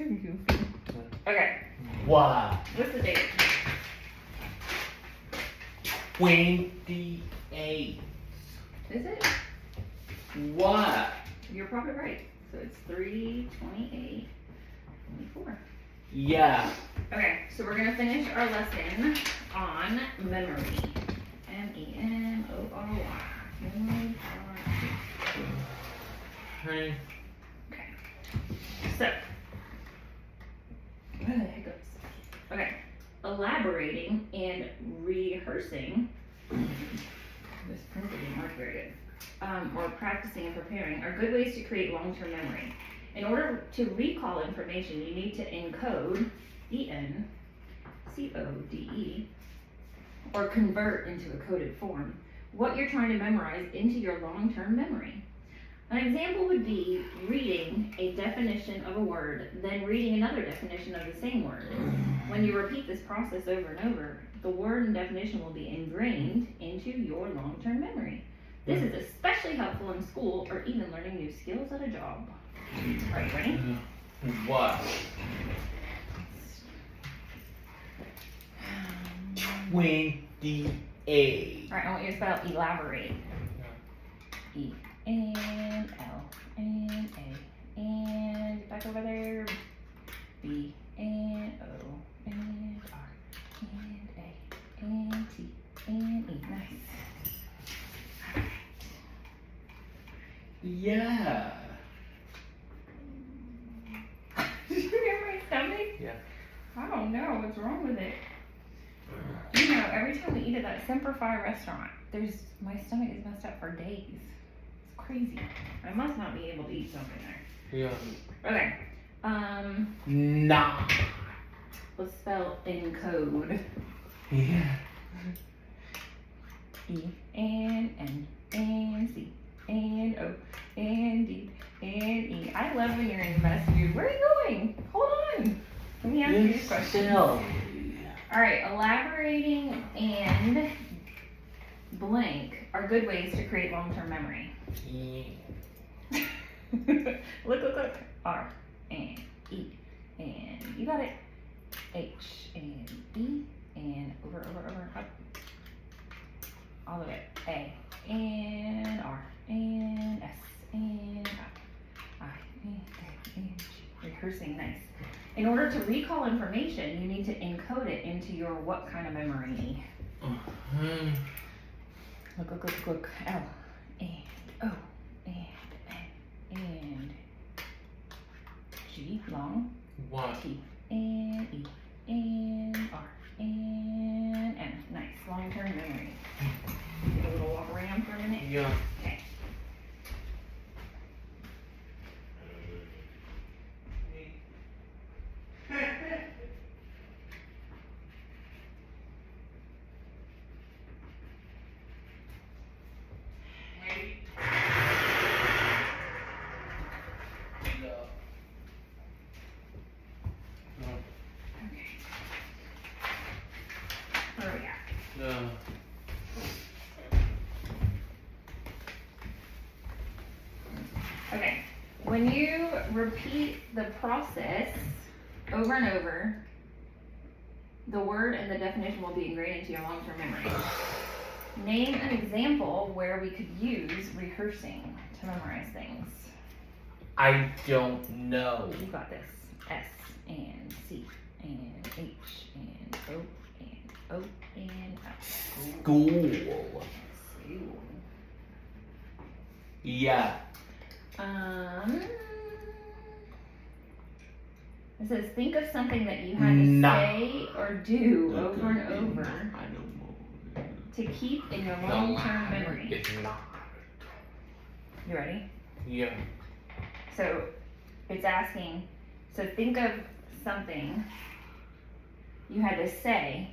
so goofy. Okay. What? What's the date? 28. Is it? What? You're probably right. So it's 3/28/24. Yeah. Okay, so we're gonna finish our lesson on memory. MEMORY. Hey. Okay. So, hiccups. Okay. Elaborating and rehearsing. This printer didn't work very good. Or practicing and preparing are good ways to create long-term memory. In order to recall information, you need to encode, ENCODE, or convert into a coded form, what you're trying to memorize into your long-term memory. An example would be reading a definition of a word, then reading another definition of the same word. When you repeat this process over and over, the word and definition will be ingrained into your long-term memory. This is especially helpful in school or even learning new skills at a job. Are you ready? What? 28. Alright, I want you to spell elaborate. E-N-L-N-A. And back over there. B-N-O-N-R-N-A-N-T-N-E. Nice. Yeah. Did you hear my stomach? Yeah. I don't know what's wrong with it. You know, every time we eat at that Semper Fi restaurant, my stomach is messed up for days. It's crazy. I must not be able to eat something there. Yeah. Okay. Nah. Let's spell encode. Yeah. E-N-N-C-N-O-N-D-N-E. I love when you're in the best mood. Where are you going? Hold on. Let me ask you this question. Alright, elaborating and blank are good ways to create long-term memory. Yeah. Look. R and E and you got it. H and E and over, up. All the way. A and R and S and I and K and G. Rehearsing, nice. In order to recall information, you need to encode it into your what kind of memory? Look. L and O and N and G, long. What? T and E and R and N. Nice, long-term memory. Get a little walk around for a minute. Yeah. Okay. Where are we at? Okay. When you repeat the process over and over, the word and the definition will be ingrained into your long-term memory. Name an example where we could use rehearsing to memorize things. I don't know. You got this. S and C and H and O and O and F. School. Yeah. It says think of something that you had to say or do over and over I don't know. to keep in your long-term memory. It's not. You ready? Yeah. So it's asking, so think of something you had to say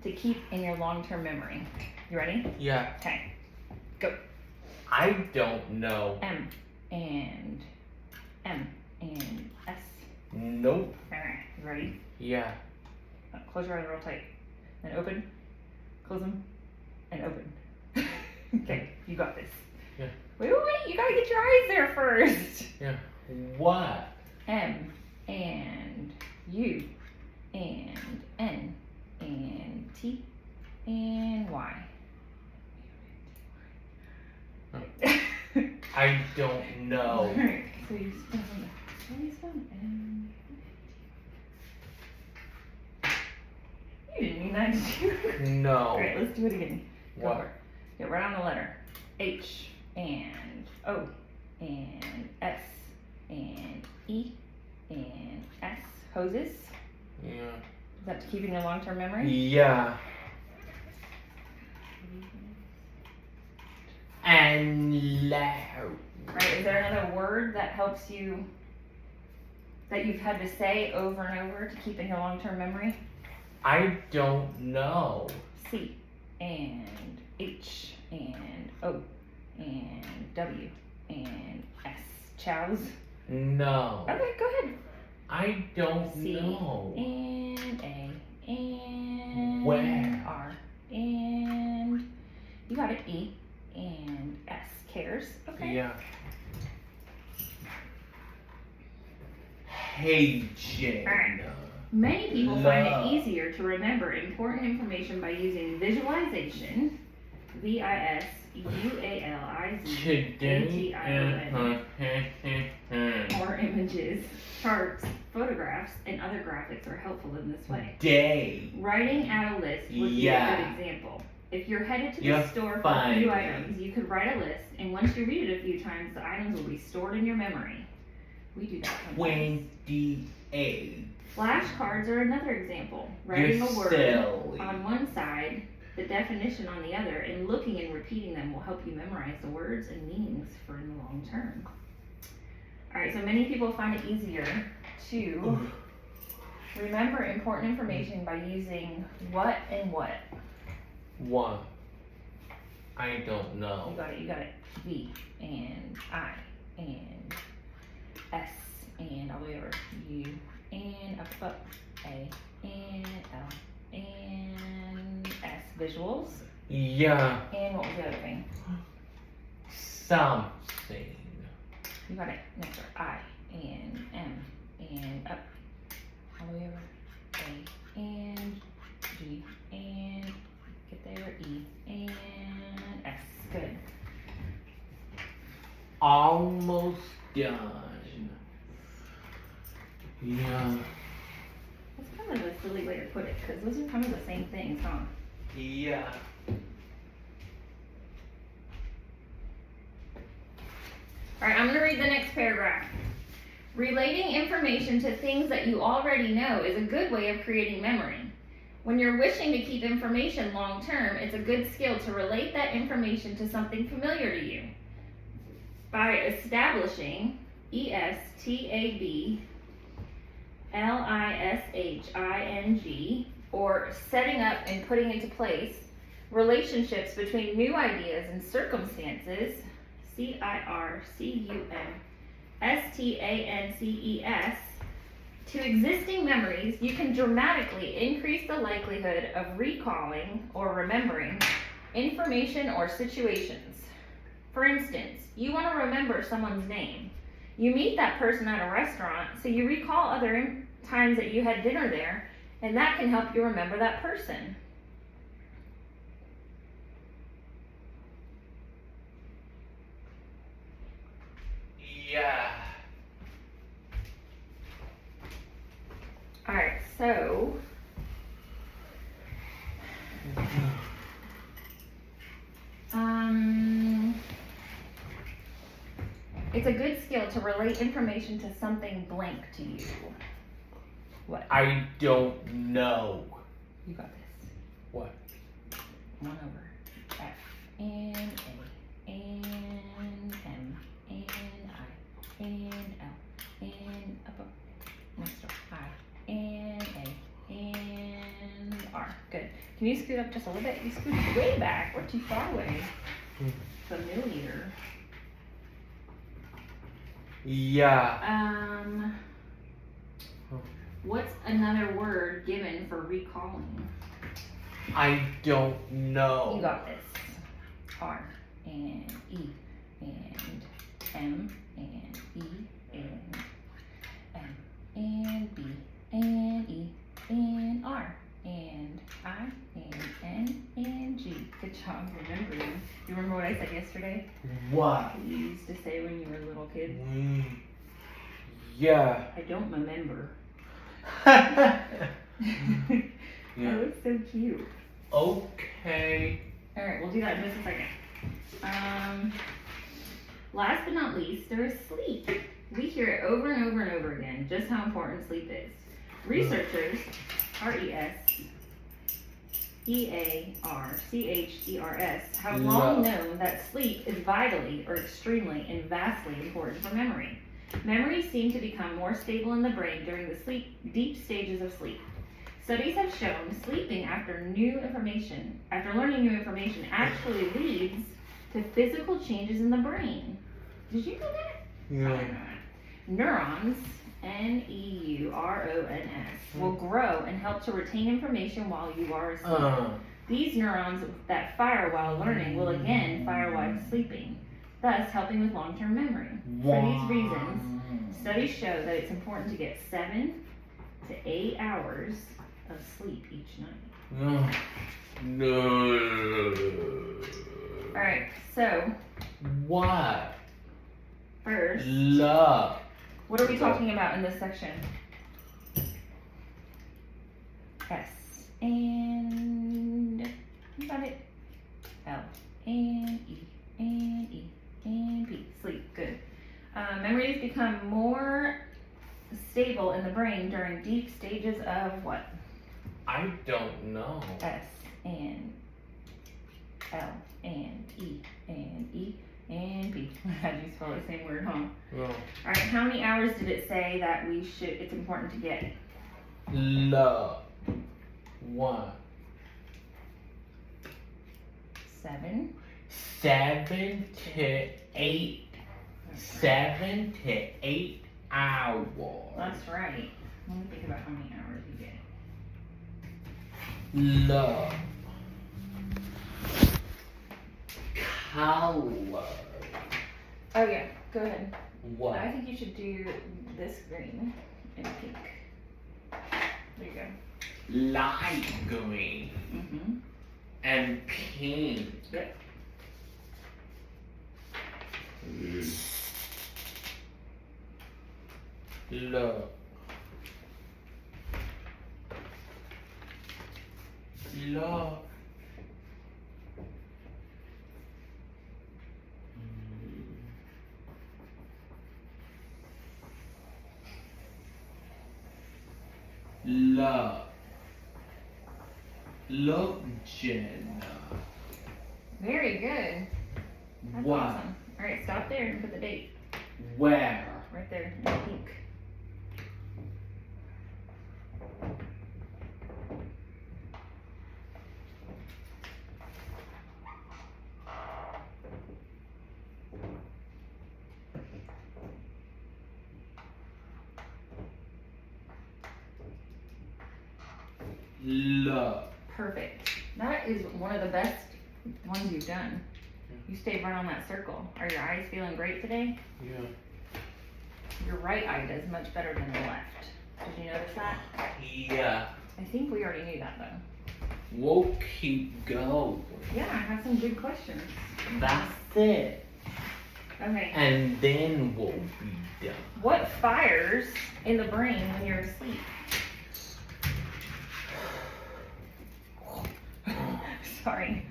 to keep in your long-term memory. You ready? Yeah. Okay, go. I don't know. M and S. Nope. Alright, you ready? Yeah. Close your eyes real tight. And open. Close them. And open. Okay, you got this. Yeah. Wait, you gotta get your eyes there first. Yeah. What? M and U and N and T and Y. I don't know. Alright, so you spell them. How do you spell N? You didn't mean that, did you? No. Alright, let's do it again. Go What? for it. Get right on the letter. H and O and S and E and S. Hoses. Yeah. Is that to keep in your long-term memory? Yeah. And loud. Right, is there another word that helps you, that you've had to say over and over to keep in your long-term memory? I don't know. C and H and O and W and S. Chows. No. Okay, go ahead. I don't C know. and A and Where? R and you got it. E and S. Cares. Okay. Yeah. Hey, Jen. Alright. Many people find Love. it easier to remember important information by using visualization, visualization, or images, charts, photographs, and other graphics are helpful in this way. Day. Writing out a list would be a good example. If you're headed to the You're store for a fine. few items, you could write a list, and once you read it a few times, the items will be stored in your memory. We do that sometimes. 28. Flashcards are another example. Writing You're a word silly. on one side, the definition on the other, and looking and repeating them will help you memorize the words and meanings for in the long term. Alright, so many people find it easier to remember important information by using what and what. One. I don't You know. got it. V and I and S and all the way over. U and up, A and L and S. Visuals. Yeah. And what was the other thing? Something. You got it. Next are I and M and up all the way over. A and G and get there. E and S. Good. Almost done. Yeah. That's kind of a silly way to put it because those are kind of the same things, huh? Yeah. Alright, I'm going to read the next paragraph. Relating information to things that you already know is a good way of creating memory. When you're wishing to keep information long term, it's a good skill to relate that information to something familiar to you. By establishing establishing or setting up and putting into place relationships between new ideas and circumstances, circumstances, to existing memories, you can dramatically increase the likelihood of recalling or remembering information or situations. For instance, you want to remember someone's name. You meet that person at a restaurant, so you recall other times that you had dinner there, and that can help you remember that person. Yeah. Alright, so it's a good skill to relate information to something blank to you. What? I don't know. You got this. What? 1 over F and A and M and I and L and up next door I and A and R. Good. Can you scoot up just a little bit? You scooted way back. We're too far away. Familiar. Yeah. What's another word given for recalling? I don't know. You got this. R and E and M and E and M and B and job remembering. You remember what I said yesterday? What? You used to say when you were a little kid. Yeah. I don't remember. Yeah. That looks so cute. Okay. Alright, we'll do that in just a second. Last but not least, there is sleep. We hear it over and over and over again, just how important sleep is. Researchers, RESEARCHERS, have long known that sleep is vitally or extremely and vastly important for memory. Memories seem to become more stable in the brain during the deep stages of sleep. Studies have shown sleeping after learning new information actually leads to physical changes in the brain. Did you know that? Yeah. Neurons, Neurons, will grow and help to retain information while you are asleep. These neurons that fire while learning will again fire while sleeping, thus helping with long-term memory. For these reasons, studies show that it's important to get 7 to 8 hours of sleep each night. No. Alright, so What? first, Love. what are we talking about in this section? S and you got it. L and E and E and P. Sleep. Good. Memories become more stable in the brain during deep stages of what? I don't know. S and L and E and E and P. How do you spell the same word, huh? No. Alright, how many hours did it say that it's important to get? Love. 1. 7. 7 to 8. 7 to 8 hours. That's right. Let me think about how many hours you get. Love. Color. Oh yeah, go ahead. What? I think you should do this green and pink. There you go. Light green Mm-hmm. and pink. Yep. Love. Love. Love. Look, Jenna. Very good. That's What? awesome. Alright, stop there and put the date. Where? Right there in pink. Love. Perfect. That is one of the best ones you've done. You stayed right on that circle. Are your eyes feeling great today? Yeah. Your right eye does much better than the left. Did you notice that? Yeah. I think we already knew that though. We'll keep going. Yeah, I have some good questions. That's it. Okay. And then we'll be done. What fires in the brain when you're asleep? Sorry.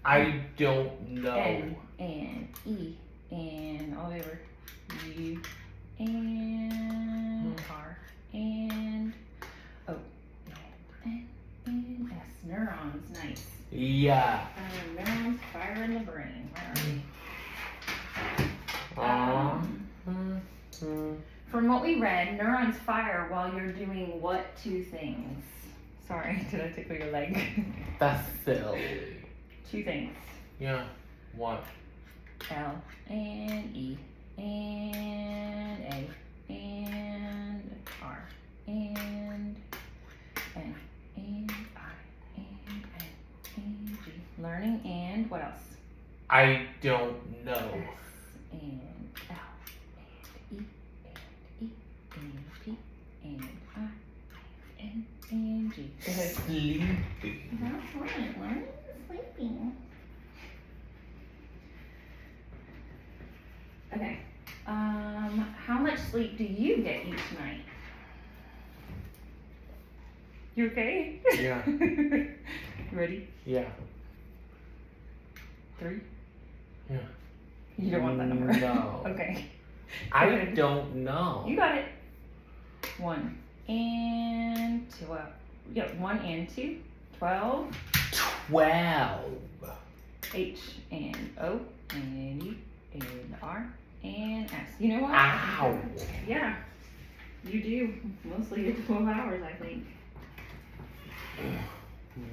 I don't know. N and E and all over U and R and O and S. Neurons, nice. Yeah. Neurons fire in the brain. Where are we? From what we read, neurons fire while you're doing what 2 things? Sorry, did I tickle your leg? That's silly. 2 things. Yeah. What? L and E and A and R and N and I and N and G. Learning and what else? I don't know. S and L and E and P and I and N and G. Go ahead. Sleeping. That's right, learning and sleeping. sleep do you get each night? You okay? Yeah. Ready? Yeah. 3? Yeah. You don't want that number? No. Okay. I Okay. don't know. You got it. 1 and 2. Yeah, 1 and 2. 12. 12. H and O and E and R and S. You know what? Ow. Yeah, you do. Mostly it's 12 hours, I think.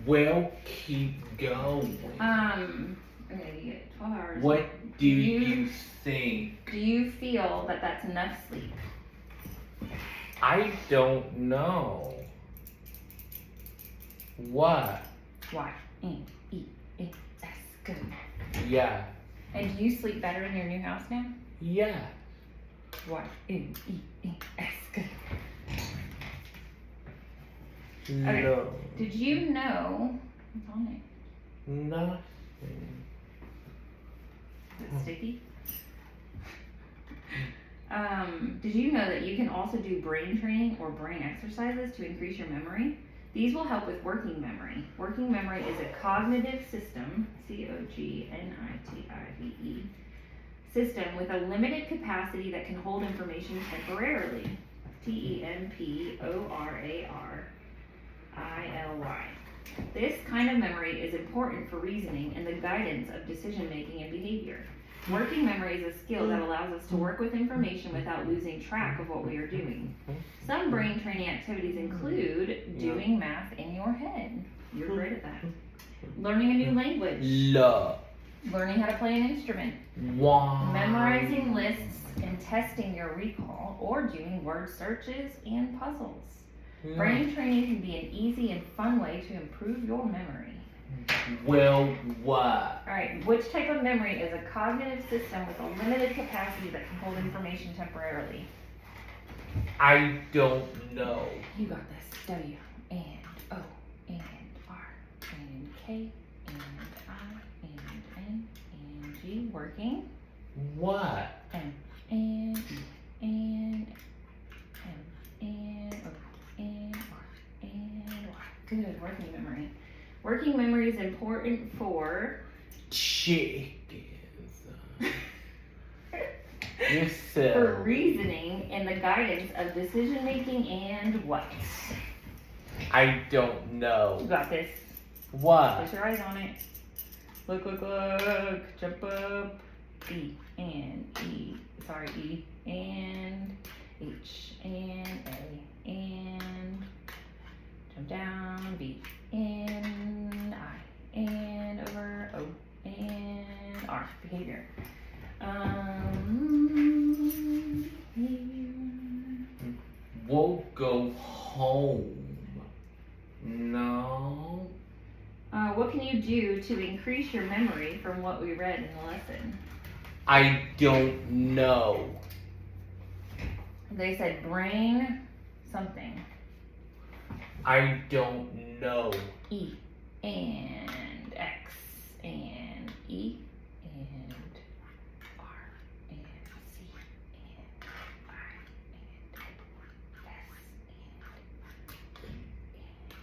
We'll keep going. Okay, you get 12 hours. What do you think? Do you feel that that's enough sleep? I don't know. What? Y, N, E, A, S. Good. Yeah. And do you sleep better in your new house now? Yeah. Y, N, E, A, S. Good. Okay. No. Did you know? What's on it? Nothing. Is it sticky? Did you know that you can also do brain training or brain exercises to increase your memory? These will help with working memory. Working memory is a cognitive system, cognitive system with a limited capacity that can hold information temporarily. temporary. This kind of memory is important for reasoning and the guidance of decision making and behavior. Working memory is a skill that allows us to work with information without losing track of what we are doing. Some brain training activities include doing math in your head. You're great at that. Learning a new language. Love. Learning how to play an instrument. Why? Memorizing lists and testing your recall, or doing word searches and puzzles. Brain training can be an easy and fun way to improve your memory. Well, what? Alright, which type of memory is a cognitive system with a limited capacity that can hold information temporarily? I don't know. You got this. W and O and R and K and I and N and G. Working. What? M and E and M and O and R and Y. Good working memory. Working memory is important for Chickens. You silly. for reasoning and the guidance of decision making and what? I don't You know. got this. What? Place your eyes on it. Look, look, look. Jump up. E and E. Sorry, E and H and A and jump down. B and I and over O and R. Behavior. We'll go home. No. What can you do to increase your memory from what we read in the lesson? I don't know. They said brain something. I don't know. E and X and E and R and C and I and S and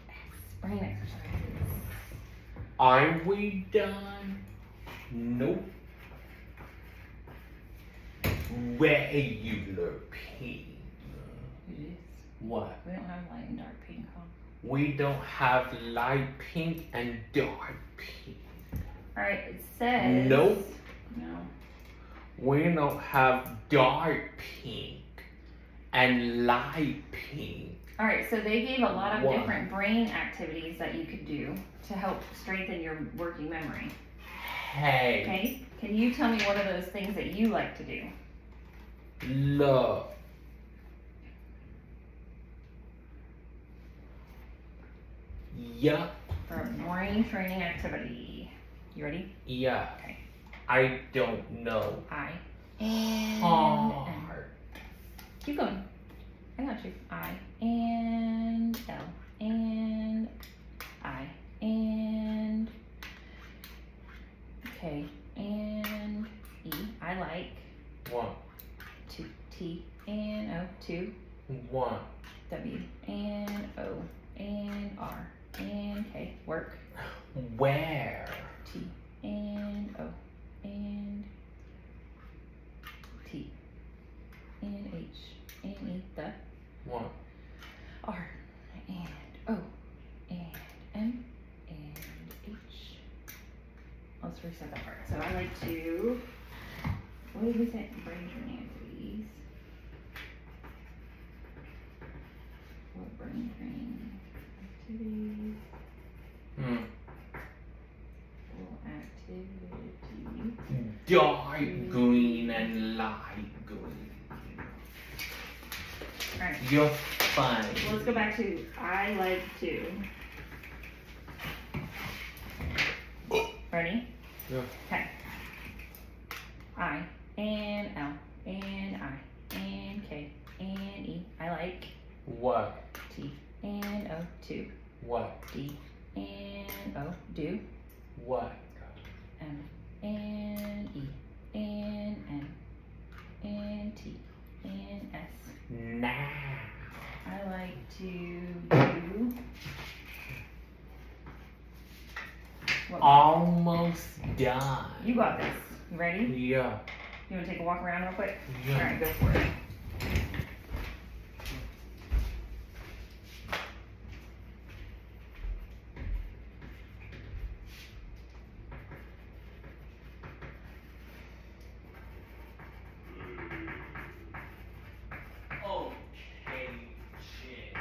S. Brain exercises. Are we done? Nope. Regular pink. It is. What? We don't have light and dark pink, huh? We don't have light pink and dark pink. Alright, it says. Nope. No. We don't have dark pink and light pink. Alright, so they gave a lot of Why? different brain activities that you could do to help strengthen your working memory. Hey, Okay? Can you tell me what are those things that you like to do? look. Yup. For a brain training activity. You ready? Yeah. Okay. I don't know. I and M. Hard. Keep going. I got you. I and L and I and K and E. I like One. T and What? W and O and R and K. Work. Where? T and O and T and H and E. The. What? R and O and M and H. Let's reset that part. So I like to, what did we say? Brain training activities. What brain training activities? Activity. Dark green and light green. Alright. You're fine. So let's go back to I like to. Ready? Yeah. Okay. I and L and I and K and E. I like What? T and O. To. What? D and O. Do. What? M and E and N and T and S. Now. I like to do. What? Almost done. You got this. You ready? Yeah. You want to take a walk around real quick? Yeah. Alright, go for it. Okay, shit.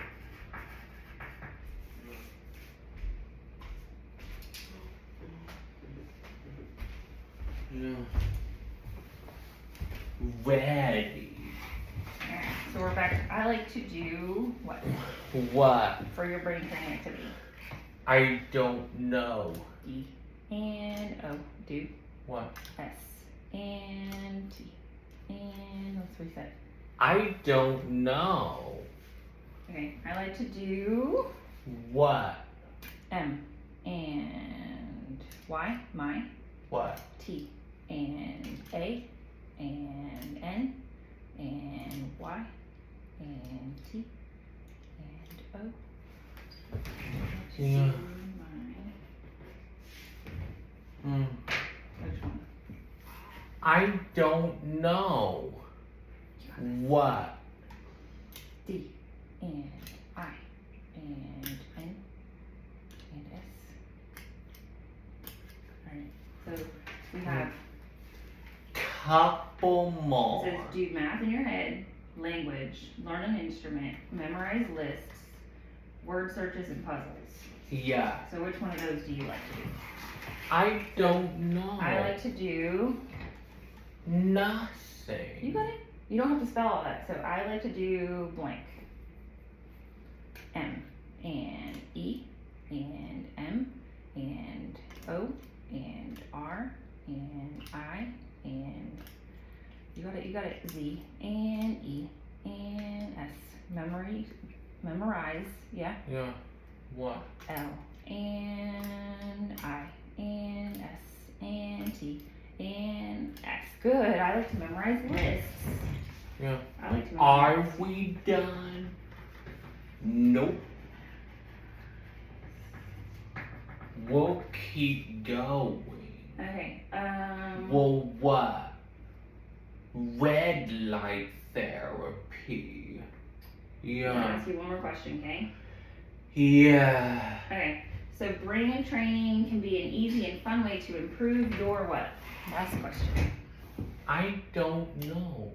Yeah. Ready. Alright, so we're back. I like to do what? What? For your brain training activity. I don't know. D and O. Do. What? S and T. And let's reset. I don't know. Okay, I like to do What? M and Y. My. What? T and A and N and Y and T and O. Yeah. Mine. Which one? I don't know. What? D and I and N and S. Alright, so we have, Couple it more. says do math in your head, language, learn an instrument, memorize lists, word searches, and puzzles. Yeah. So which one of those do you like to do? I don't know. I like to do, Nothing. you got it? You don't have to spell all that. So I like to do blank. M and E and M and O and R and I and you got it, Z and E and S. Memorize, yeah. Yeah. What? L and I and S and T and S. Good. I like to memorize lists. Yeah. I like to Are memorize. we done? Nope. We'll keep going. Okay. Well, what? Red light therapy. I'm gonna Yeah. ask you one more question, okay? Yeah. Okay. So brain training can be an easy and fun way to improve your what? Last question. I don't know.